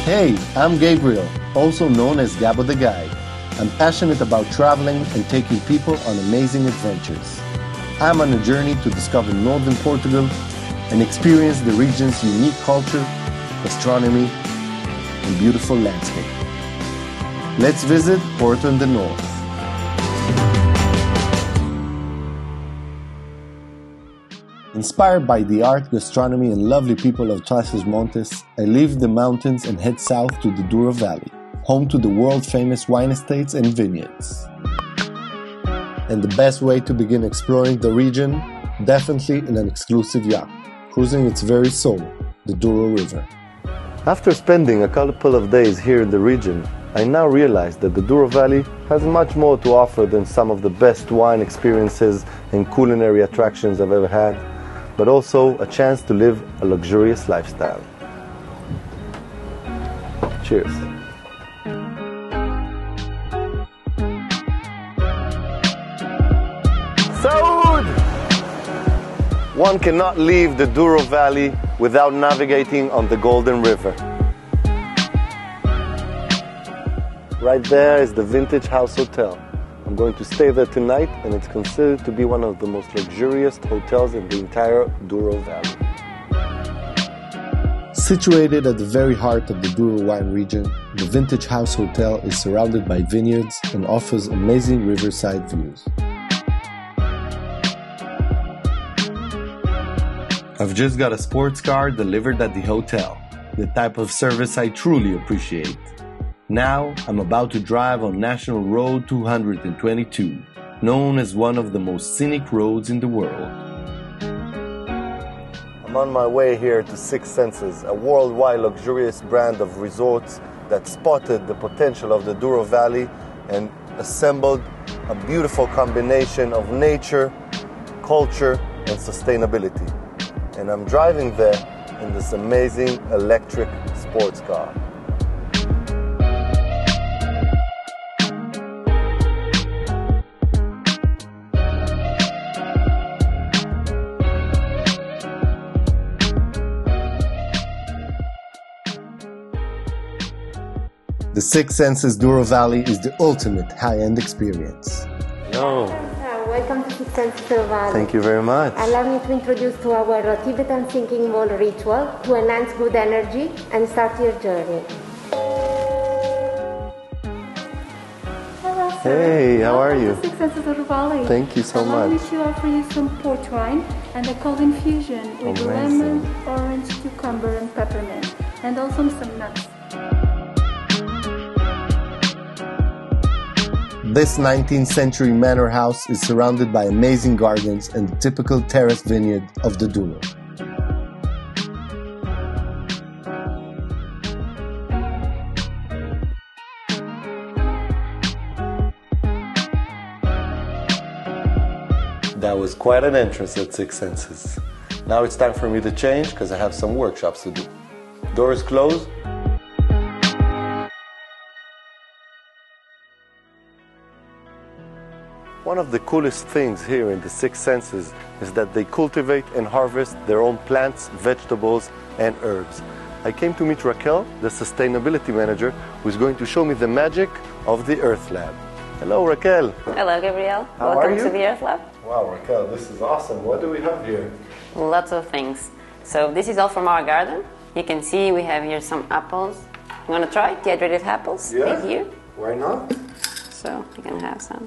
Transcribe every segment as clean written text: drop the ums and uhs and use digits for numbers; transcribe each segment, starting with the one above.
Hey, I'm Gabriel, also known as Gabo the Guide. I'm passionate about traveling and taking people on amazing adventures. I'm on a journey to discover Northern Portugal and experience the region's unique culture, gastronomy, and beautiful landscape. Let's visit Porto in the North. Inspired by the art, gastronomy, and lovely people of Trás-os-Montes, I leave the mountains and head south to the Douro Valley, home to the world-famous wine estates and vineyards. And the best way to begin exploring the region, definitely in an exclusive yacht, cruising its very soul, the Douro River. After spending a couple of days here in the region, I now realize that the Douro Valley has much more to offer than some of the best wine experiences and culinary attractions I've ever had, but also a chance to live a luxurious lifestyle. Cheers. Saúde! One cannot leave the Douro Valley without navigating on the Golden River. Right there is the Vintage House Hotel. I'm going to stay there tonight, and it's considered to be one of the most luxurious hotels in the entire Douro Valley. Situated at the very heart of the Douro wine region, the Vintage House Hotel is surrounded by vineyards and offers amazing riverside views. I've just got a sports car delivered at the hotel, the type of service I truly appreciate. Now, I'm about to drive on National Road 222, known as one of the most scenic roads in the world. I'm on my way here to Six Senses, a worldwide luxurious brand of resorts that spotted the potential of the Douro Valley and assembled a beautiful combination of nature, culture, and sustainability. And I'm driving there in this amazing electric sports car. The Six Senses Douro Valley is the ultimate high-end experience. Hello. Welcome to Six Senses Douro Valley. Thank you very much. Allow me to introduce to our Tibetan thinking bowl ritual to enhance good energy and start your journey. Hello, sir. Hey, how are you? Welcome to Six Senses Douro Valley. Thank you so Allow much. me to offer you some port wine and a cold infusion with Amazing. lemon, orange, cucumber, and peppermint, and also some nuts. This 19th century manor house is surrounded by amazing gardens and the typical terrace vineyard of the Douro. That was quite an entrance at Six Senses. Now it's time for me to change because I have some workshops to do. Doors closed. One of the coolest things here in the Six Senses is that they cultivate and harvest their own plants, vegetables, and herbs. I came to meet Raquel, the sustainability manager, who is going to show me the magic of the Earth Lab. Hello, Raquel. Hello, Gabriel. How Welcome are you? to the Earth Lab. Wow, Raquel, this is awesome. What do we have here? Lots of things. So this is all from our garden. You can see we have here some apples. You want to try dehydrated apples? Yeah. Right here. Why not? So you can have some.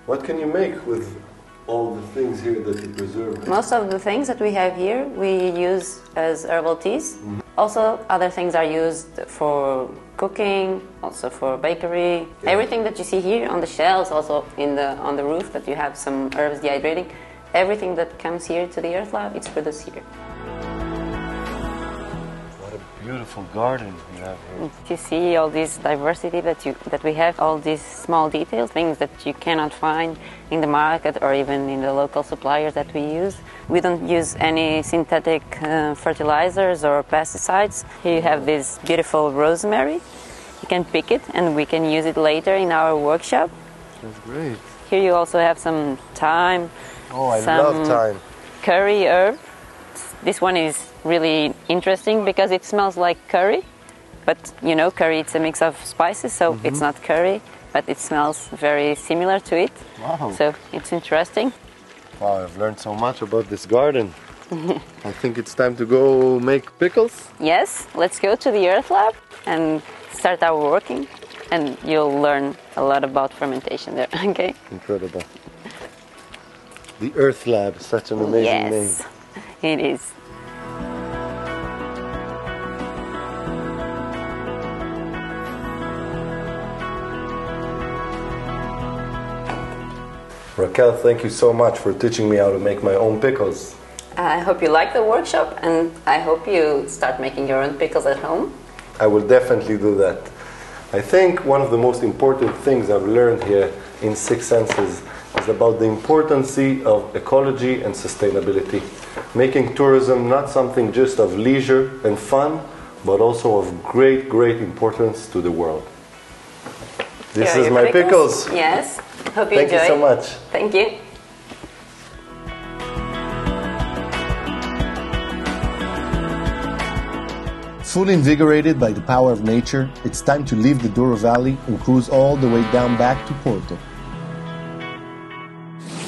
What can you make with all the things here that you preserve? Most of the things that we have here we use as herbal teas. Also, other things are used for cooking, also for bakery. Yeah. Everything that you see here on the shelves, also on the roof that you have some herbs dehydrating. Everything that comes here to the Earth Lab, it's produced here. What a beautiful garden you have here. You see all this diversity that we have, all these small details, things that you cannot find in the market or even in the local suppliers that we use. We don't use any synthetic fertilizers or pesticides. Here you have this beautiful rosemary. You can pick it and we can use it later in our workshop. That's great. Here you also have some thyme. Oh, I love thyme. Curry herb. This one is really interesting because it smells like curry. but you know, curry, it's a mix of spices, so it's not curry, but it smells very similar to it. Wow. So it's interesting. Wow, I've learned so much about this garden. I think it's time to go make pickles. Yes, let's go to the Earth Lab and start our working, and you'll learn a lot about fermentation there, okay? Incredible. The Earth Lab, such an amazing name. Yes, it is. Raquel, thank you so much for teaching me how to make my own pickles. I hope you like the workshop, and I hope you start making your own pickles at home. I will definitely do that. I think one of the most important things I've learned here in Six Senses is about the importance of ecology and sustainability. Making tourism not something just of leisure and fun, but also of great, great importance to the world. This is my pickles. Yes. Hope you enjoy. Thank you so much. Thank you. Fully invigorated by the power of nature, it's time to leave the Douro Valley and cruise all the way down back to Porto.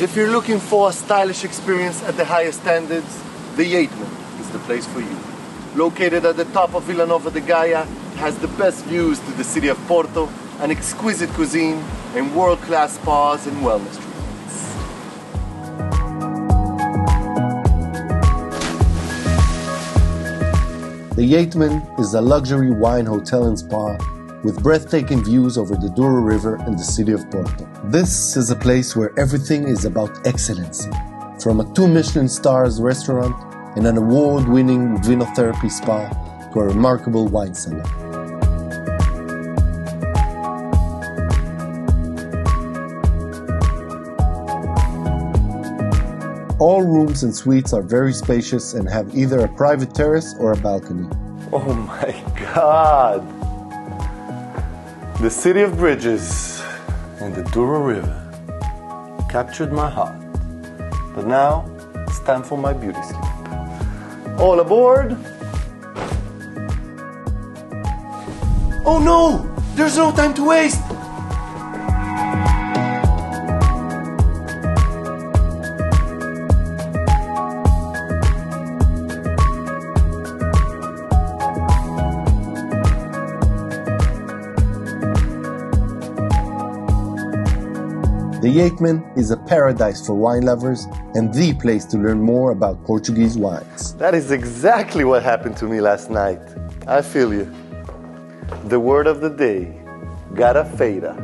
If you're looking for a stylish experience at the highest standards, the Yateman is the place for you. Located at the top of Vila Nova de Gaia, it has the best views to the city of Porto, an exquisite cuisine, and world-class spas and wellness treatments. The Yateman is a luxury wine hotel and spa with breathtaking views over the Douro River and the city of Porto. This is a place where everything is about excellence, from a 2 Michelin stars restaurant and an award-winning vinotherapy spa to a remarkable wine cellar. All rooms and suites are very spacious and have either a private terrace or a balcony. Oh my God! The city of bridges and the Douro River captured my heart. But now it's time for my beauty sleep. All aboard! Oh no! There's no time to waste! The Yateman is a paradise for wine lovers and the place to learn more about Portuguese wines. That is exactly what happened to me last night. I feel you. The word of the day, Garrafeira,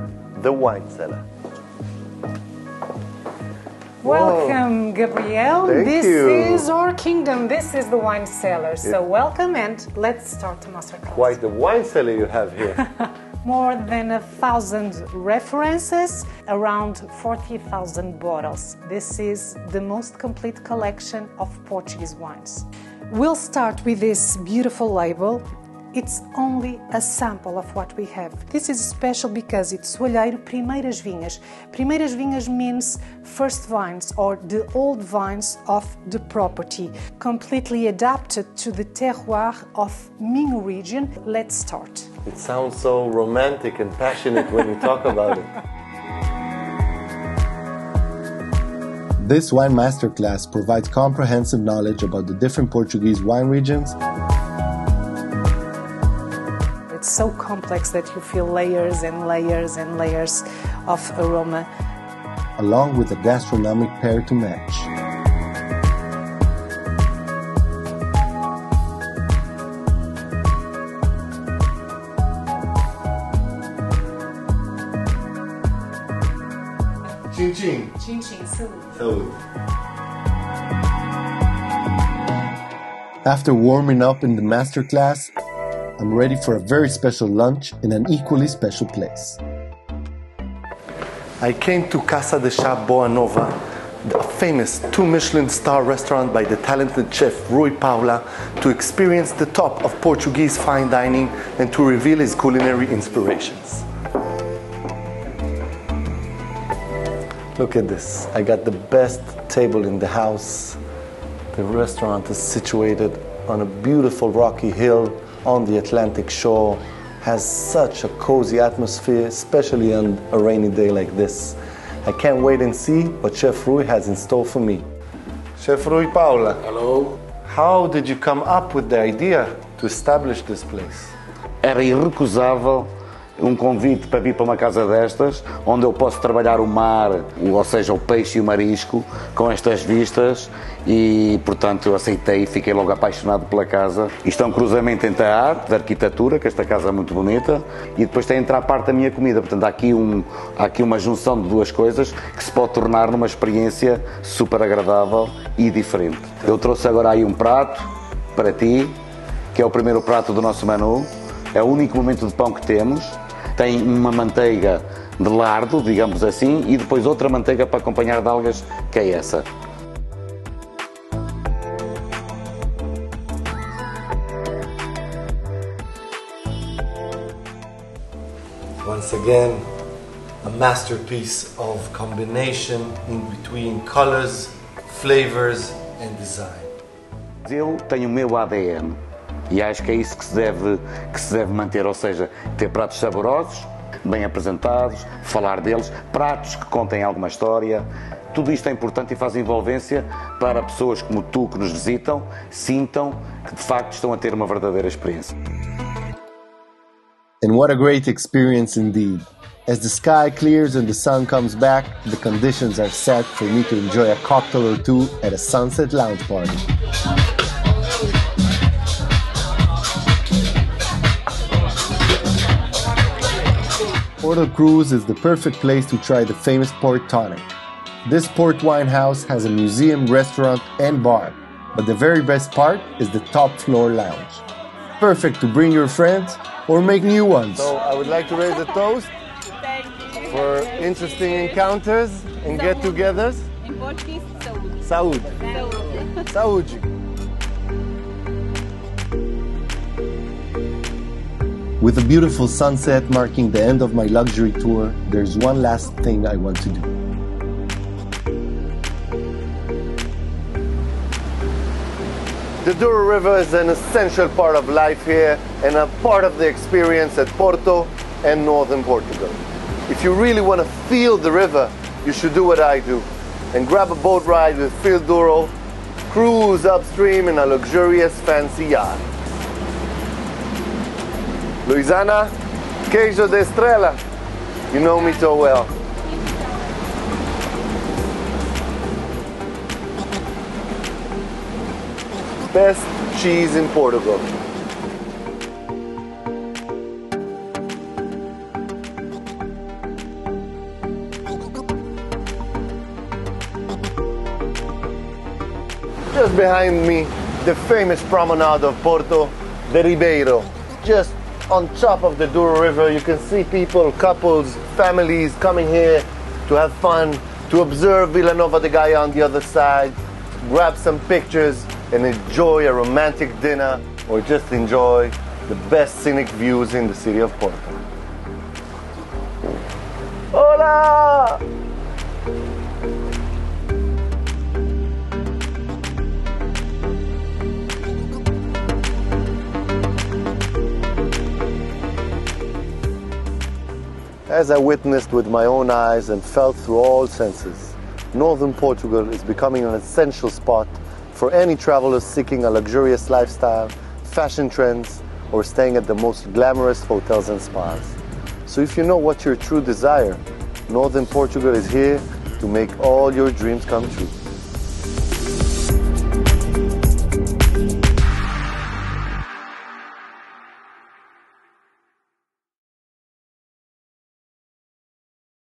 the wine cellar. Welcome, Gabriel. Thank you. This is our kingdom. This is the wine cellar. So welcome, and let's start the masterclass. Quite the wine cellar you have here. More than 1,000 references, around 40,000 bottles. This is the most complete collection of Portuguese wines. We'll start with this beautiful label. It's only a sample of what we have. This is special because it's Soalheiro Primeiras Vinhas. Primeiras Vinhas means first vines or the old vines of the property, completely adapted to the terroir of Minho region. Let's start. It sounds so romantic and passionate when you talk about it. This wine masterclass provides comprehensive knowledge about the different Portuguese wine regions. It's so complex that you feel layers and layers and layers of aroma. Along with a gastronomic pair to match. Chin chin. Chin chin, salud. Salud. After warming up in the masterclass, I'm ready for a very special lunch in an equally special place. I came to Casa de Chá Boa Nova, the famous 2 Michelin star restaurant by the talented chef Rui Paula, to experience the top of Portuguese fine dining and to reveal his culinary inspirations. Look at this. I got the best table in the house. The restaurant is situated on a beautiful rocky hill on the Atlantic shore has such a cozy atmosphere, especially on a rainy day like this. I can't wait and see what Chef Rui has in store for me. Chef Rui Paula. Hello. How did you come up with the idea to establish this place? Era irrecusável convite para vir para uma casa destas, onde eu posso trabalhar o mar, ou seja, o peixe e o marisco, com estas vistas, e portanto eu aceitei e fiquei logo apaixonado pela casa. Isto é um cruzamento entre a arte, da arquitetura, que esta casa é muito bonita, e depois tem a entrar parte da minha comida. Portanto há aqui uma junção de duas coisas que se pode tornar numa experiência super agradável e diferente. Eu trouxe agora aí um prato para ti, que é o primeiro prato do nosso menu. É o único momento de pão que temos. Tem uma manteiga de lardo, digamos assim, e depois outra manteiga para acompanhar de algas, que é essa. Once again, a masterpiece of combination in between colors, flavors and design. Eu tenho o meu ADN. E acho que é isso que se deve manter, ou seja, ter pratos saborosos, bem apresentados, falar deles, pratos que contem alguma história. Tudo isto é importante e faz envolvência para pessoas como tu que nos visitam, sintam que de facto estão a ter uma verdadeira experiência. And what a great experience indeed. As the sky clears and the sun comes back, the conditions are set for me to enjoy a cocktail or two at a sunset lounge party. Porto Cruz is the perfect place to try the famous port tonic. This port wine house has a museum, restaurant and bar, but the very best part is the top floor lounge. Perfect to bring your friends or make new ones. So I would like to raise a toast for interesting encounters and get-togethers. In Portuguese, saúde. Saúde. Saúde. With a beautiful sunset marking the end of my luxury tour, there's one last thing I want to do. The Douro River is an essential part of life here and a part of the experience at Porto and Northern Portugal. If you really want to feel the river, you should do what I do and grab a boat ride with Phil Douro, cruise upstream in a luxurious fancy yacht. Luisana, queijo de estrela. You know me so well. Best cheese in Portugal. Just behind me, the famous promenade of Porto, the Ribeiro. Just on top of the Douro River, you can see people, couples, families coming here to have fun, to observe Vila Nova de Gaia on the other side, grab some pictures and enjoy a romantic dinner, or just enjoy the best scenic views in the city of Porto. Hola! As I witnessed with my own eyes and felt through all senses, Northern Portugal is becoming an essential spot for any traveler seeking a luxurious lifestyle, fashion trends, or staying at the most glamorous hotels and spas. So if you know what your true desire, Northern Portugal is here to make all your dreams come true.